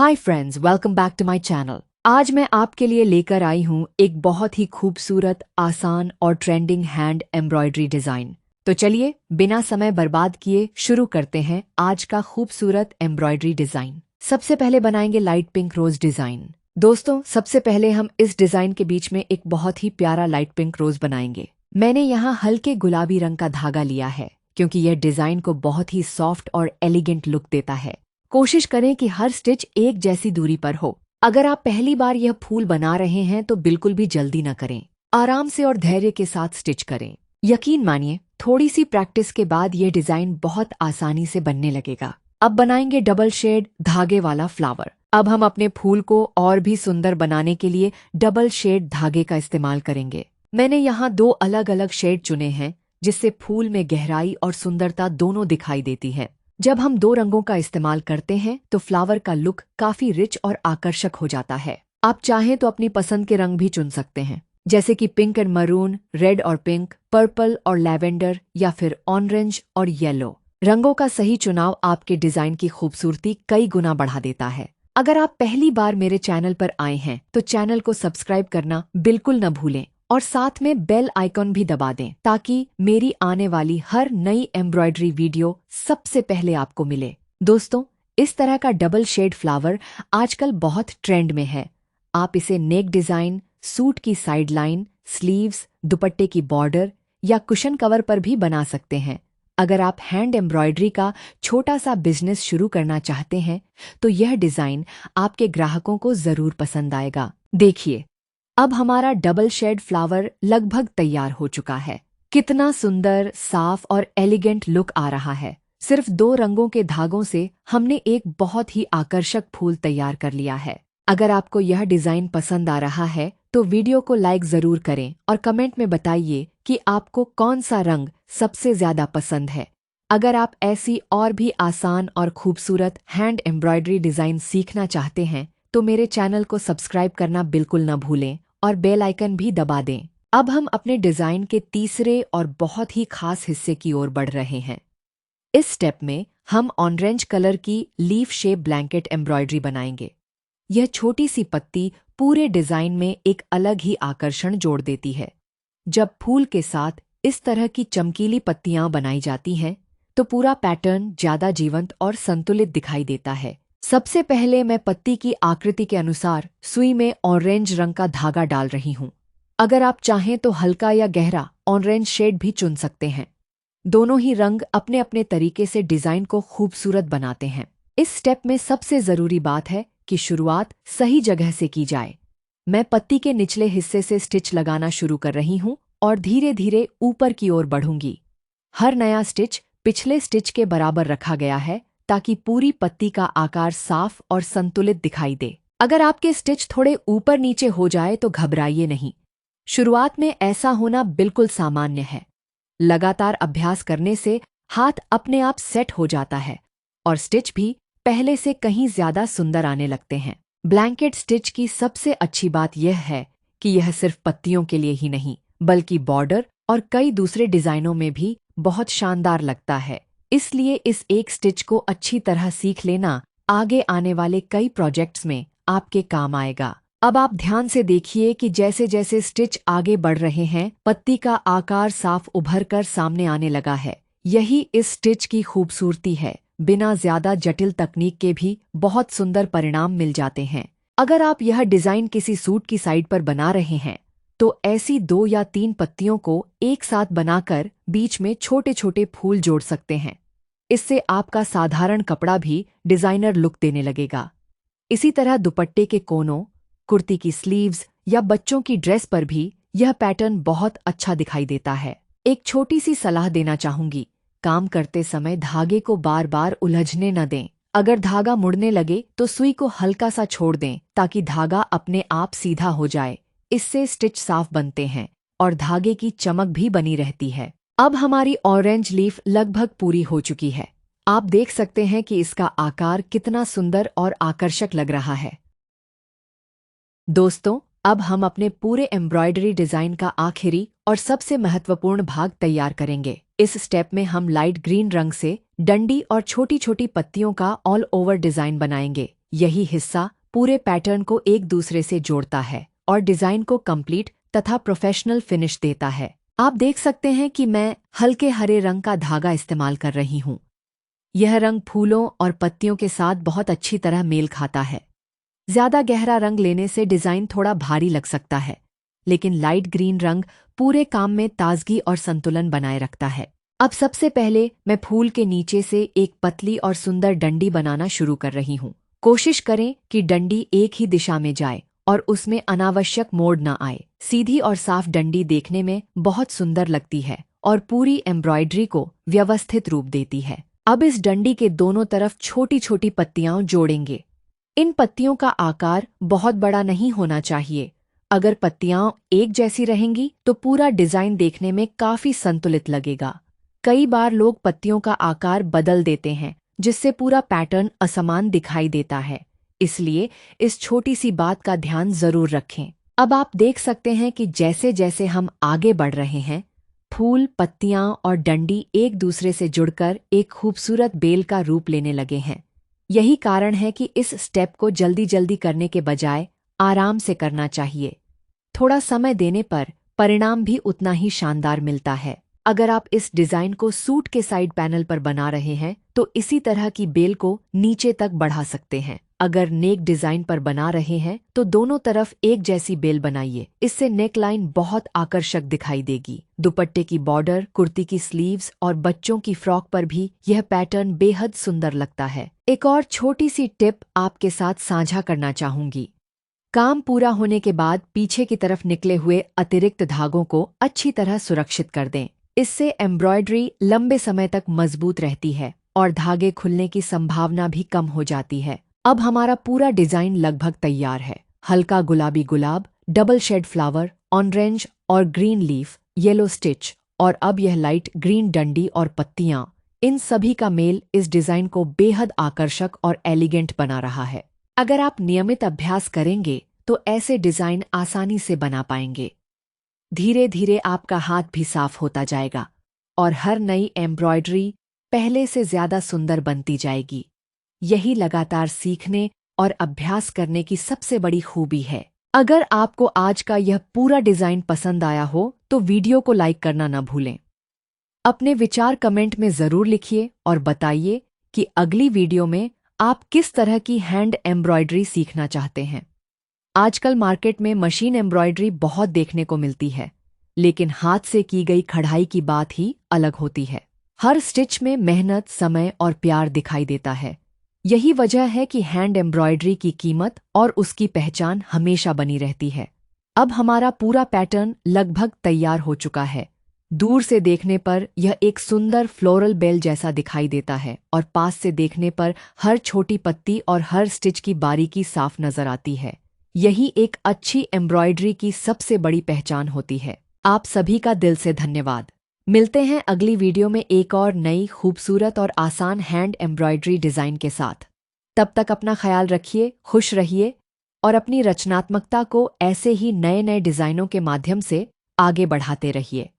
Hi friends, welcome back to my channel. आज मैं आपके लिए लेकर आई हूँ एक बहुत ही खूबसूरत, आसान और ट्रेंडिंग हैंड एम्ब्रॉयडरी डिज़ाइन। तो चलिए बिना समय बर्बाद किए शुरू करते हैं आज का खूबसूरत एम्ब्रॉयडरी डिज़ाइन। सबसे पहले बनाएंगे लाइट पिंक रोज डिज़ाइन। दोस्तों, सबसे पहले हम इस डिज़ाइन के बीच में एक बहुत ही प्यारा लाइट पिंक रोज बनाएंगे। मैंने यहाँ हल्के गुलाबी रंग का धागा लिया है क्योंकि यह डिज़ाइन को बहुत ही सॉफ्ट और एलिगेंट लुक देता है। कोशिश करें कि हर स्टिच एक जैसी दूरी पर हो। अगर आप पहली बार यह फूल बना रहे हैं तो बिल्कुल भी जल्दी न करें। आराम से और धैर्य के साथ स्टिच करें। यकीन मानिए, थोड़ी सी प्रैक्टिस के बाद यह डिजाइन बहुत आसानी से बनने लगेगा। अब बनाएंगे डबल शेड धागे वाला फ्लावर। अब हम अपने फूल को और भी सुंदर बनाने के लिए डबल शेड धागे का इस्तेमाल करेंगे। मैंने यहाँ दो अलग अलग शेड चुने हैं जिससे फूल में गहराई और सुंदरता दोनों दिखाई देती है। जब हम दो रंगों का इस्तेमाल करते हैं तो फ्लावर का लुक काफी रिच और आकर्षक हो जाता है। आप चाहें तो अपनी पसंद के रंग भी चुन सकते हैं, जैसे कि पिंक एंड मरून, रेड और पिंक, पर्पल और लैवेंडर या फिर ऑरेंज और येलो। रंगों का सही चुनाव आपके डिजाइन की खूबसूरती कई गुना बढ़ा देता है। अगर आप पहली बार मेरे चैनल पर आए हैं तो चैनल को सब्सक्राइब करना बिल्कुल न भूलें और साथ में बेल आइकॉन भी दबा दें ताकि मेरी आने वाली हर नई एम्ब्रॉयडरी वीडियो सबसे पहले आपको मिले। दोस्तों, इस तरह का डबल शेड फ्लावर आजकल बहुत ट्रेंड में है। आप इसे नेक डिजाइन, सूट की साइड लाइन, स्लीव्स, दुपट्टे की बॉर्डर या कुशन कवर पर भी बना सकते हैं। अगर आप हैंड एम्ब्रॉयडरी का छोटा सा बिजनेस शुरू करना चाहते हैं तो यह डिजाइन आपके ग्राहकों को जरूर पसंद आएगा। देखिए, अब हमारा डबल शेड फ्लावर लगभग तैयार हो चुका है। कितना सुंदर, साफ और एलिगेंट लुक आ रहा है। सिर्फ दो रंगों के धागों से हमने एक बहुत ही आकर्षक फूल तैयार कर लिया है। अगर आपको यह डिजाइन पसंद आ रहा है तो वीडियो को लाइक जरूर करें और कमेंट में बताइए कि आपको कौन सा रंग सबसे ज्यादा पसंद है। अगर आप ऐसी और भी आसान और खूबसूरत हैंड एम्ब्रॉयडरी डिजाइन सीखना चाहते हैं तो मेरे चैनल को सब्सक्राइब करना बिल्कुल न भूलें और बेल आइकन भी दबा दें। अब हम अपने डिजाइन के तीसरे और बहुत ही खास हिस्से की ओर बढ़ रहे हैं। इस स्टेप में हम ऑरेंज कलर की लीफ शेप ब्लैंकेट एम्ब्रॉयडरी बनाएंगे। यह छोटी सी पत्ती पूरे डिजाइन में एक अलग ही आकर्षण जोड़ देती है। जब फूल के साथ इस तरह की चमकीली पत्तियां बनाई जाती हैं तो पूरा पैटर्न ज्यादा जीवंत और संतुलित दिखाई देता है। सबसे पहले मैं पत्ती की आकृति के अनुसार सुई में ऑरेंज रंग का धागा डाल रही हूँ। अगर आप चाहें तो हल्का या गहरा ऑरेंज शेड भी चुन सकते हैं। दोनों ही रंग अपने अपने तरीके से डिजाइन को खूबसूरत बनाते हैं। इस स्टेप में सबसे जरूरी बात है कि शुरुआत सही जगह से की जाए। मैं पत्ती के निचले हिस्से से स्टिच लगाना शुरू कर रही हूँ और धीरे धीरे ऊपर की ओर बढ़ूंगी। हर नया स्टिच पिछले स्टिच के बराबर रखा गया है ताकि पूरी पत्ती का आकार साफ और संतुलित दिखाई दे। अगर आपके स्टिच थोड़े ऊपर नीचे हो जाए तो घबराइए नहीं। शुरुआत में ऐसा होना बिल्कुल सामान्य है। लगातार अभ्यास करने से हाथ अपने आप सेट हो जाता है और स्टिच भी पहले से कहीं ज्यादा सुंदर आने लगते हैं। ब्लैंकेट स्टिच की सबसे अच्छी बात यह है कि यह सिर्फ पत्तियों के लिए ही नहीं बल्कि बॉर्डर और कई दूसरे डिजाइनों में भी बहुत शानदार लगता है। इसलिए इस एक स्टिच को अच्छी तरह सीख लेना आगे आने वाले कई प्रोजेक्ट्स में आपके काम आएगा। अब आप ध्यान से देखिए कि जैसे जैसे स्टिच आगे बढ़ रहे हैं पत्ती का आकार साफ उभर कर सामने आने लगा है। यही इस स्टिच की खूबसूरती है। बिना ज्यादा जटिल तकनीक के भी बहुत सुंदर परिणाम मिल जाते हैं। अगर आप यह डिजाइन किसी सूट की साइड पर बना रहे हैं तो ऐसी 2 या 3 पत्तियों को एक साथ बनाकर बीच में छोटे छोटे फूल जोड़ सकते हैं। इससे आपका साधारण कपड़ा भी डिजाइनर लुक देने लगेगा। इसी तरह दुपट्टे के कोनों, कुर्ती की स्लीव्स या बच्चों की ड्रेस पर भी यह पैटर्न बहुत अच्छा दिखाई देता है। एक छोटी सी सलाह देना चाहूंगी, काम करते समय धागे को बार बार उलझने न दें। अगर धागा मुड़ने लगे तो सुई को हल्का सा छोड़ दें ताकि धागा अपने आप सीधा हो जाए। इससे स्टिच साफ बनते हैं और धागे की चमक भी बनी रहती है। अब हमारी ऑरेंज लीफ लगभग पूरी हो चुकी है। आप देख सकते हैं कि इसका आकार कितना सुंदर और आकर्षक लग रहा है। दोस्तों, अब हम अपने पूरे एम्ब्रॉयडरी डिजाइन का आखिरी और सबसे महत्वपूर्ण भाग तैयार करेंगे। इस स्टेप में हम लाइट ग्रीन रंग से डंडी और छोटी छोटी पत्तियों का ऑल ओवर डिजाइन बनाएंगे। यही हिस्सा पूरे पैटर्न को एक दूसरे से जोड़ता है और डिजाइन को कंप्लीट तथा प्रोफेशनल फिनिश देता है। आप देख सकते हैं कि मैं हल्के हरे रंग का धागा इस्तेमाल कर रही हूँ। यह रंग फूलों और पत्तियों के साथ बहुत अच्छी तरह मेल खाता है। ज्यादा गहरा रंग लेने से डिजाइन थोड़ा भारी लग सकता है, लेकिन लाइट ग्रीन रंग पूरे काम में ताजगी और संतुलन बनाए रखता है। अब सबसे पहले मैं फूल के नीचे से एक पतली और सुंदर डंडी बनाना शुरू कर रही हूँ। कोशिश करें कि डंडी एक ही दिशा में जाए और उसमें अनावश्यक मोड़ न आए। सीधी और साफ डंडी देखने में बहुत सुंदर लगती है और पूरी एम्ब्रॉयडरी को व्यवस्थित रूप देती है। अब इस डंडी के दोनों तरफ छोटी छोटी पत्तियां जोड़ेंगे। इन पत्तियों का आकार बहुत बड़ा नहीं होना चाहिए। अगर पत्तियां एक जैसी रहेंगी तो पूरा डिजाइन देखने में काफी संतुलित लगेगा। कई बार लोग पत्तियों का आकार बदल देते हैं, जिससे पूरा पैटर्न असमान दिखाई देता है। इसलिए इस छोटी सी बात का ध्यान जरूर रखें। अब आप देख सकते हैं कि जैसे जैसे हम आगे बढ़ रहे हैं, फूल, पत्तियां और डंडी एक दूसरे से जुड़कर एक खूबसूरत बेल का रूप लेने लगे हैं। यही कारण है कि इस स्टेप को जल्दी जल्दी करने के बजाय आराम से करना चाहिए। थोड़ा समय देने पर परिणाम भी उतना ही शानदार मिलता है। अगर आप इस डिजाइन को सूट के साइड पैनल पर बना रहे हैं तो इसी तरह की बेल को नीचे तक बढ़ा सकते हैं। अगर नेक डिजाइन पर बना रहे हैं तो दोनों तरफ एक जैसी बेल बनाइए। इससे नेक लाइन बहुत आकर्षक दिखाई देगी। दुपट्टे की बॉर्डर, कुर्ती की स्लीव्स और बच्चों की फ्रॉक पर भी यह पैटर्न बेहद सुंदर लगता है। एक और छोटी सी टिप आपके साथ साझा करना चाहूंगी। काम पूरा होने के बाद पीछे की तरफ निकले हुए अतिरिक्त धागों को अच्छी तरह सुरक्षित कर दें। इससे एम्ब्रॉयडरी लंबे समय तक मजबूत रहती है और धागे खुलने की संभावना भी कम हो जाती है। अब हमारा पूरा डिजाइन लगभग तैयार है। हल्का गुलाबी गुलाब, डबल शेड फ्लावर, ऑरेंज और ग्रीन लीफ, येलो स्टिच और अब यह लाइट ग्रीन डंडी और पत्तियां, इन सभी का मेल इस डिजाइन को बेहद आकर्षक और एलिगेंट बना रहा है। अगर आप नियमित अभ्यास करेंगे तो ऐसे डिजाइन आसानी से बना पाएंगे। धीरे धीरे आपका हाथ भी साफ होता जाएगा और हर नई एम्ब्रॉयडरी पहले से ज्यादा सुंदर बनती जाएगी। यही लगातार सीखने और अभ्यास करने की सबसे बड़ी खूबी है। अगर आपको आज का यह पूरा डिजाइन पसंद आया हो तो वीडियो को लाइक करना न भूलें। अपने विचार कमेंट में जरूर लिखिए और बताइए कि अगली वीडियो में आप किस तरह की हैंड एम्ब्रॉयडरी सीखना चाहते हैं। आजकल मार्केट में मशीन एम्ब्रॉयडरी बहुत देखने को मिलती है, लेकिन हाथ से की गई कढ़ाई की बात ही अलग होती है। हर स्टिच में मेहनत, समय और प्यार दिखाई देता है। यही वजह है कि हैंड एम्ब्रॉयडरी की कीमत और उसकी पहचान हमेशा बनी रहती है। अब हमारा पूरा पैटर्न लगभग तैयार हो चुका है। दूर से देखने पर यह एक सुंदर फ्लोरल बेल जैसा दिखाई देता है और पास से देखने पर हर छोटी पत्ती और हर स्टिच की बारीकी साफ नजर आती है। यही एक अच्छी एम्ब्रॉयडरी की सबसे बड़ी पहचान होती है। आप सभी का दिल से धन्यवाद। मिलते हैं अगली वीडियो में एक और नई खूबसूरत और आसान हैंड एम्ब्रॉयडरी डिजाइन के साथ। तब तक अपना ख्याल रखिए, खुश रहिए और अपनी रचनात्मकता को ऐसे ही नए नए डिजाइनों के माध्यम से आगे बढ़ाते रहिए।